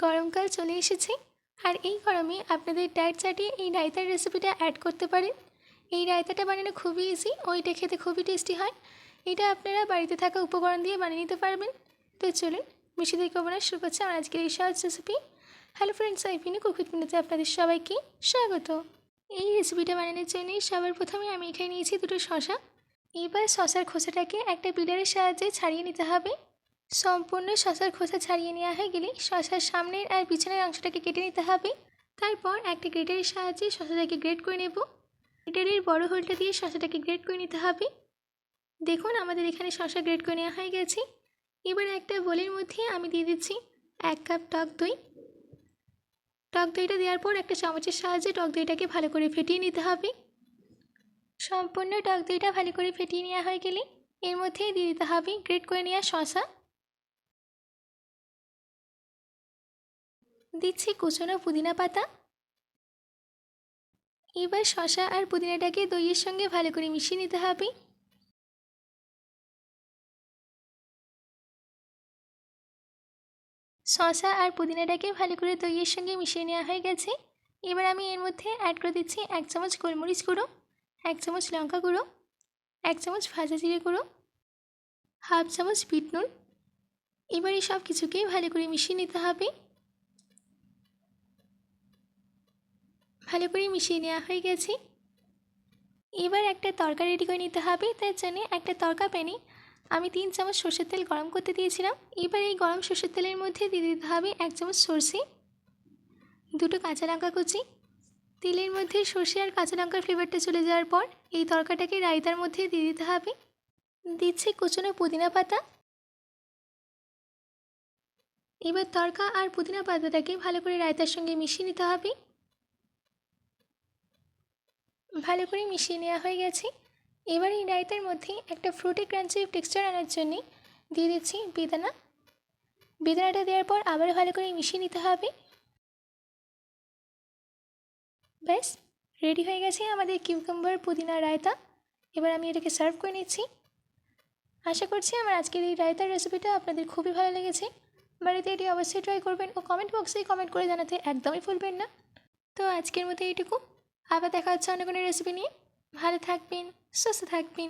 গরমকাল চলে এসেছে আর এই গরমে আপনাদের ডায়েট চার্টে এই রায়তার রেসিপিটা অ্যাড করতে পারেন। এই রায়তাটা বানানো খুবই ইজি ও এটা খেতে খুবই টেস্টি হয়। এটা আপনারা বাড়িতে থাকা উপকরণ দিয়ে বানিয়ে নিতে পারবেন। তো চলুন বেশি দেরি করব না, শুরু করছি আমার আজকের এই সহজ রেসিপি। হ্যালো ফ্রেন্ডস, আইপিনি কুক উইথ মিনুতে আপনাদের সবাইকে স্বাগত। এই রেসিপিটা বানানোর জন্য সবার প্রথমে আমি এখানে নিয়েছি দুটো শসা। এবার শসার খোসাটাকে একটা পিলারের সাহায্যে ছাড়িয়ে নিতে হবে। সম্পূর্ণ শসার খোসা ছাড়িয়ে নেওয়া হয়ে গেলে শসার সামনের আর পিছনের অংশটাকে কেটে নিতে হবে। তারপর একটা গ্রেটারের সাহায্যে শসাটাকে গ্রেট করে নেব। গ্রেটারের বড় হোলটা দিয়ে শসাটাকে গ্রেট করে নিতে হবে। দেখুন আমাদের এখানে শসা গ্রেট করে নেওয়া হয়ে গেছে। এবার একটা বোলের মধ্যে আমি দিয়ে দিচ্ছি 1 কাপ টক দই। টক দইটা দেওয়ার পর একটা চামচের সাহায্যে টক দইটাকে ভালো করে ফেটিয়ে নিতে হবে। সম্পূর্ণ টক দইটা ভালো করে ফেটিয়ে নেওয়া হয়ে গেলে এর মধ্যেই দিয়ে দিতে হবে গ্রেট করে নেওয়া শসা। দিচ্ছি কুচনো পুদিনা পাতা। এবার শসা আর পুদিনাটাকে দইয়ের সঙ্গে ভালো করে মিশিয়ে নিতে হবে। শসা আর পুদিনাটাকে ভালো করে দইয়ের সঙ্গে মিশিয়ে নেওয়া হয়ে গেছে। এবার আমি এর মধ্যে অ্যাড করে দিচ্ছি 1 চামচ গোলমরিচ গুঁড়ো, 1 চামচ লঙ্কা গুঁড়ো, 1 চামচ ভাজা জিরে গুঁড়ো, হাফ চামচ বিট নুন। এবার এই সব কিছুকেই ভালো করে মিশিয়ে নিতে হবে। ভালো করে মিশিয়ে নেওয়া হয়ে গেছে। এবার একটা তরকা রেডি করে নিতে হবে। তার জন্য একটা তরকা প্যানে আমি 3 চামচ সরষের তেল গরম করতে দিয়েছিলাম। এবার এই গরম সরষের তেলের মধ্যে দিয়ে দিতে হবে 1 চামচ সরষে, দুটো কাঁচা লঙ্কা কুচি। তেলের মধ্যে সরষে আর কাঁচা লঙ্কার ফ্লেভারটা চলে যাওয়ার পর এই তরকাটাকে রায়তার মধ্যে দিয়ে দিতে হবে। দিচ্ছি কুচনো পুদিনা পাতা। এবার তরকা আর পুদিনা পাতাটাকে ভালো করে রায়তার সঙ্গে মিশিয়ে নিতে হবে। ভালো করে মিশিয়ে নেওয়া হয়ে গেছে। এবার এই রায়তার মধ্যে একটা ফ্রুটি ক্রাঞ্চি টেক্সচার আনার জন্যে দিয়ে দিচ্ছি বেদানা। বেদানাটা দেওয়ার পর আবার ভালো করে মিশিয়ে নিতে হবে। ব্যাস রেডি হয়ে গেছে আমাদের কিউকাম্বার পুদিনা রায়তা। এবার আমি এটাকে সার্ভ করে নিচ্ছি। আশা করছি আমার আজকের এই রায়তার রেসিপিটা আপনাদের খুবই ভালো লেগেছে। বাড়িতে এটি অবশ্যই ট্রাই করবেন ও কমেন্ট বক্সে কমেন্ট করে জানাতে একদমই ভুলবেন না। তো আজকের মতো এইটুকু, আবার দেখা হচ্ছে অন্য কোনো রেসিপি নিয়ে। ভালো থাকবেন, সুস্থ থাকবেন।